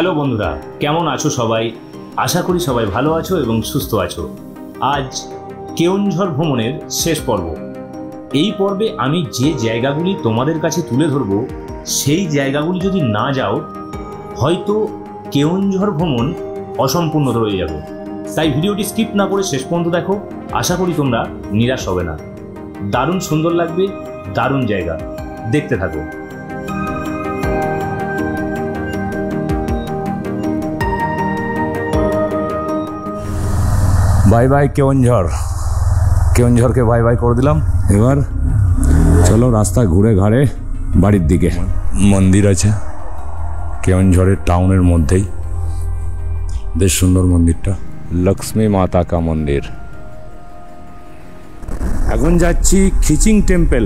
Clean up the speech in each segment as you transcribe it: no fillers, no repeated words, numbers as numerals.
Hello বন্ধুরা, কেমন আছো সবাই? আশা করি সবাই ভালো আছো এবং সুস্থ আছো। আজ কেওনঝড় ভ্রমণের শেষ পর্ব। এই পর্বে আমি যে জায়গাগুলি তোমাদের কাছে তুলে ধরবো, সেই জায়গাগুলি যদি না যাও হয়তো কেওনঝড় ভ্রমণ অসম্পূর্ণ রয়ে যাবে। তাই ভিডিওটি স্কিপ না করে শেষ পর্যন্ত দেখো। আশা করি তোমরা নিরাশ হবে না। দারুণ সুন্দর লাগবে, দারুণ জায়গা, দেখতে থাকো। বাই বাই কেওনঝড়কে বাই বাই করে দিলাম। এবার চলো রাস্তা ঘুরে ঘাড়ে বাড়ির দিকে। মন্দির আছে কেওনঝড়ের টাউনের মধ্যেই, বেশ সুন্দর মন্দিরটা, লক্ষ্মী মাতা কা মন্দির। এখন যাচ্ছি খিচিং টেম্পল।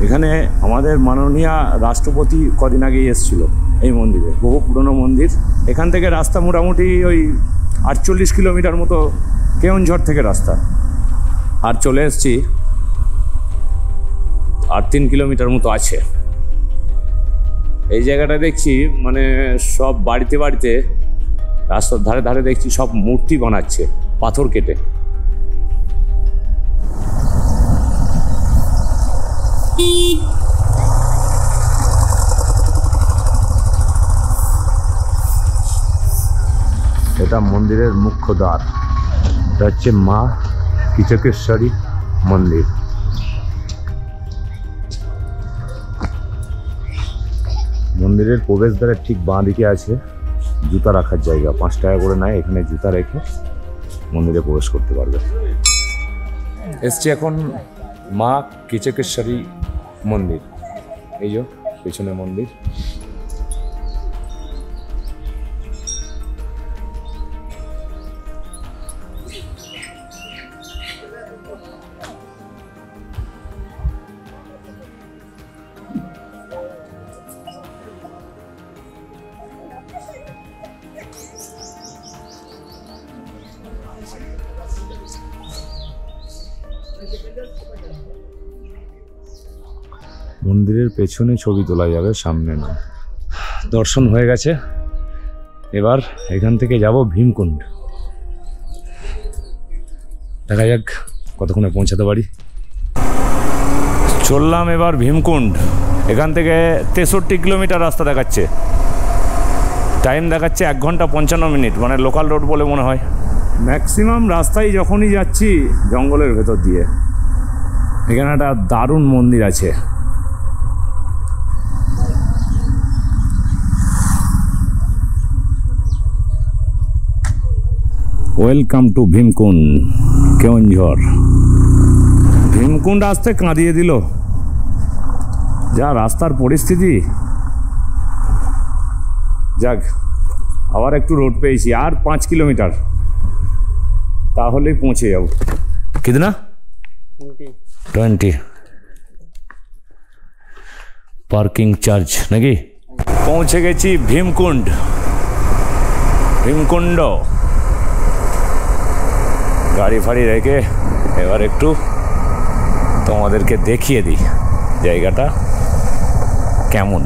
এখানে আমাদের মাননীয় রাষ্ট্রপতি কদিন আগেই এসেছিল এই মন্দিরে, বহু পুরনো মন্দির। এখান থেকে রাস্তা মোটামুটি ওই 48 কিলোমিটার মতো কেওনঝড় থেকে রাস্তা। আর চলে এসেছি, আর 3 কিলোমিটার মতো আছে। এই জায়গাটা দেখছি মানে সব বাড়িতে বাড়িতে রাস্তার ধারে ধারে দেখছি সব মূর্তি বানাচ্ছে পাথর কেটে। এটা মন্দিরের মুখ্য দ্বার, এটা হচ্ছে মা কিচকেশ্বরী মন্দির। মন্দিরের প্রবেশদ্বারের ঠিক বাঁ দিকে আছে জুতা রাখার জায়গা। 5 টাকা করে নেয়, এখানে জুতা রেখে মন্দিরে প্রবেশ করতে পারবে। এসছি এখন মা কিচকেশ্বরী মন্দির, এই যে পেছনে মন্দির। মন্দিরের পেছনে ছবি তোলা যাবে, সামনে না। দর্শন হয়ে গেছে, এবার এখান থেকে যাব ভীমকুণ্ড। দেখা যাক কতক্ষণে পৌঁছাতে পারি। চললাম এবার ভীমকুণ্ড। এখান থেকে 63 কিলোমিটার রাস্তা দেখাচ্ছে, টাইম দেখাচ্ছে 1 ঘন্টা 55 মিনিট, মানে লোকাল রোড বলে মনে হয়। ম্যাক্সিমাম রাস্তায় যখনই যাচ্ছি জঙ্গলের ভেতর দিয়ে। এখানে একটা দারুণ মন্দির আছে। Welcome to Bhimkund Keonjhar. ভীমকুণ্ড আসতে কাঁদিয়ে দিল, যা রাস্তার পরিস্থিতি। যাক, আবার একটু রোড পেয়েছি, আর 5 কিলোমিটার তাহলেই পৌঁছে যাব। কিতনা 20 পার্কিং চার্জ নাকি। পৌঁছে গেছি ভীমকুণ্ড। গাড়ি ফাড়ি রেখে এবার একটু তোমাদেরকে দেখিয়ে দিই জায়গাটা কেমন।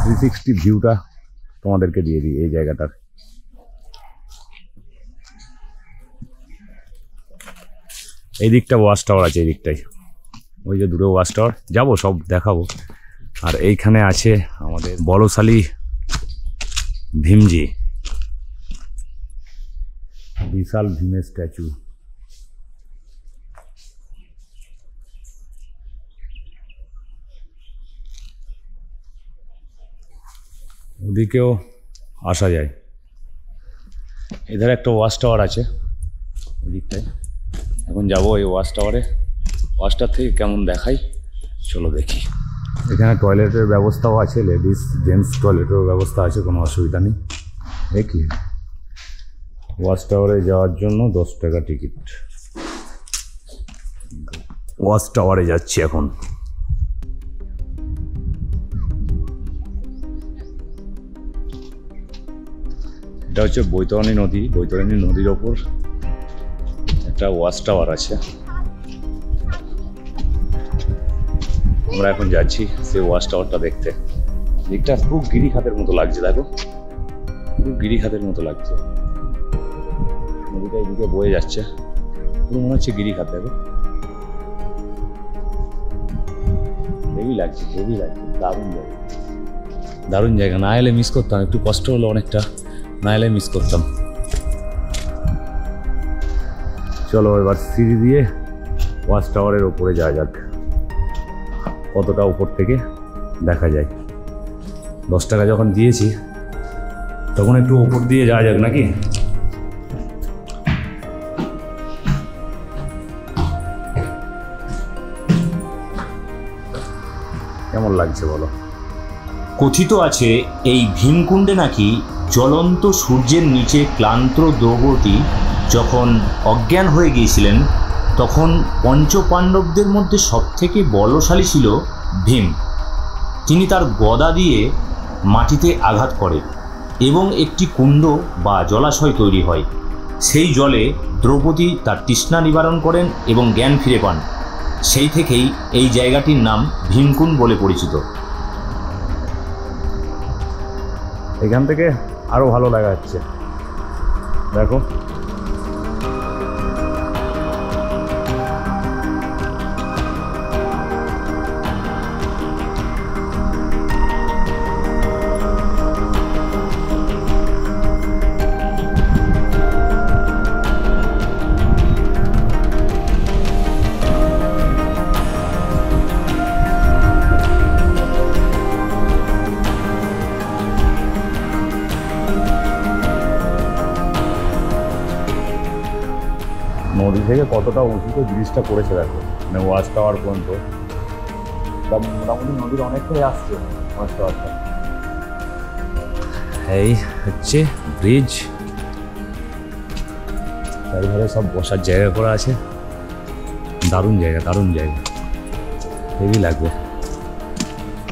360 ভিউটা তোমাদেরকে দিয়ে দিই এই জায়গাটার। এই দিকটা ওয়াচ টাওয়ার আছে, এই দিকটাই, ওই যে দূরে ওয়াচ টাওয়ার, যাবো সব দেখাবো। আর এইখানে আছে আমাদের বড়শালী ভীমজি, বিশাল ভীমের স্ট্যাচু। ওদিকেও আসা যায়। এধারে একটা ওয়াচ টাওয়ার আছে ওই দিকটায়। এখন যাবো এই ওয়াচ টাওয়ারে। ওয়াচটার থেকে কেমন দেখাই চলো দেখি। এখানে টয়লেটের ব্যবস্থাও আছে, লেডিস জেন্টস টয়লেটেরও ব্যবস্থা আছে, কোনো অসুবিধা নেই। দেখি ওয়াচ টাওয়ারে যাওয়ার জন্য 10 টাকা টিকিট। ওয়াচ টাওয়ারে যাচ্ছি এখন। এটা হচ্ছে বৈতরণী নদী। বৈতরণী নদীর ওপর একটা ওয়াচ টাওয়ার আছে। আমরা এখন যাচ্ছি সেই ওয়াচ টাওয়ারটা দেখতে। দিকটা খুব গিরিখাতের মতো লাগছে, দেখো খুব গিরিখাতের মতো লাগছে। নদীটা এদিকে বয়ে যাচ্ছে, পুরো মনে হচ্ছে গিরিখাত। দেখো হেভি লাগছে, হেভি লাগছে, দারুণ জায়গা, দারুণ জায়গা। না এলে মিস করতাম, একটু কষ্ট হলো অনেকটা, না এলে মিস করতাম। চলো এবার সিঁড়ি দিয়ে ওয়াচ টাওয়ারের ওপরে যাওয়া যাক, কতটা উপর থেকে দেখা যায়। 10 টাকা যখন দিয়েছি তখন একটু উপর দিয়ে যাওয়া যাক নাকি। কেমন লাগছে বলো? কথিত আছে এই ভীমকুণ্ডে নাকি জ্বলন্ত সূর্যের নিচে ক্লান্ত দ্রৌপদী যখন অজ্ঞান হয়ে গিয়েছিলেন, তখন পঞ্চপাণ্ডবদের মধ্যে সবথেকে বলশালী ছিল ভীম। তিনি তার গদা দিয়ে মাটিতে আঘাত করেন এবং একটি কুণ্ড বা জলাশয় তৈরি হয়। সেই জলে দ্রৌপদী তার তৃষ্ণা নিবারণ করেন এবং জ্ঞান ফিরে পান। সেই থেকেই এই জায়গাটির নাম ভীমকুণ্ড বলে পরিচিত। এখান থেকে আরো ভালো লাগা যাচ্ছে, দেখো নদী থেকে কতটা উঁচুতে ব্রিজটা করেছে দেখো, মানে ওয়াচ টাওয়ার পর্যন্ত। মোটামুটি নদীর অনেকটাই আসছে ওয়াচ টাওয়ারটা। এই হচ্ছে ব্রিজ, চারিধারে সব বসার জায়গা করা আছে। দারুণ জায়গা, দারুণ জায়গা, হেভি লাগবে।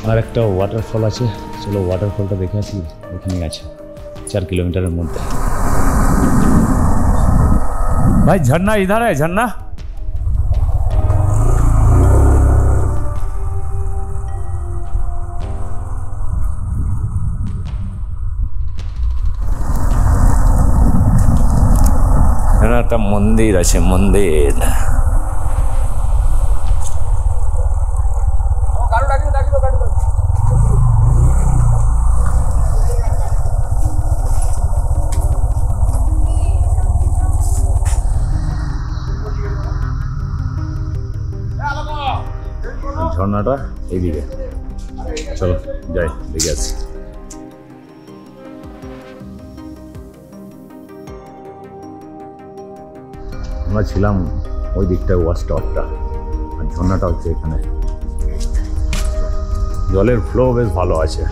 আর একটা ওয়াটারফল আছে, চলো ওয়াটারফলটা দেখে আসি। এখানেই আছে 4 কিলোমিটারের মধ্যে। भाई झरना इधर है, झरना একটা মন্দির আছে, মন্দির। ঝর্ণাটা এইদিকে, চলো যাই দেখে আসি। আমরা ছিলাম ওই দিকটায় ওয়াচ টাওয়ারটা, আর ঝর্ণাটা হচ্ছে এখানে। জলের ফ্লো বেশ ভালো আছে।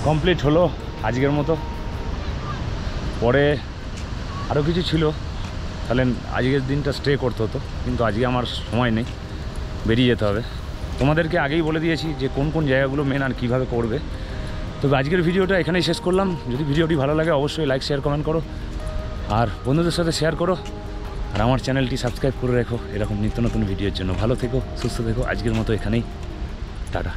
কমপ্লিট হলো আজকের মতো। পরে আরও কিছু ছিল, তাহলে আজকের দিনটা স্টে করতে হতো, কিন্তু আজকে আমার সময় নেই, বেরিয়ে যেতে হবে। তোমাদেরকে আগেই বলে দিয়েছি যে কোন কোন জায়গাগুলো মেন আর কীভাবে করবে। তবে আজকের ভিডিওটা এখানেই শেষ করলাম। যদি ভিডিওটি ভালো লাগে অবশ্যই লাইক শেয়ার কমেন্ট করো, আর বন্ধুদের সাথে শেয়ার করো, আর আমার চ্যানেলটি সাবস্ক্রাইব করে রেখো এরকম নিত্য নতুন ভিডিওর জন্য। ভালো থেকো, সুস্থ থেকো। আজকের মতো এখানেই, টাটা।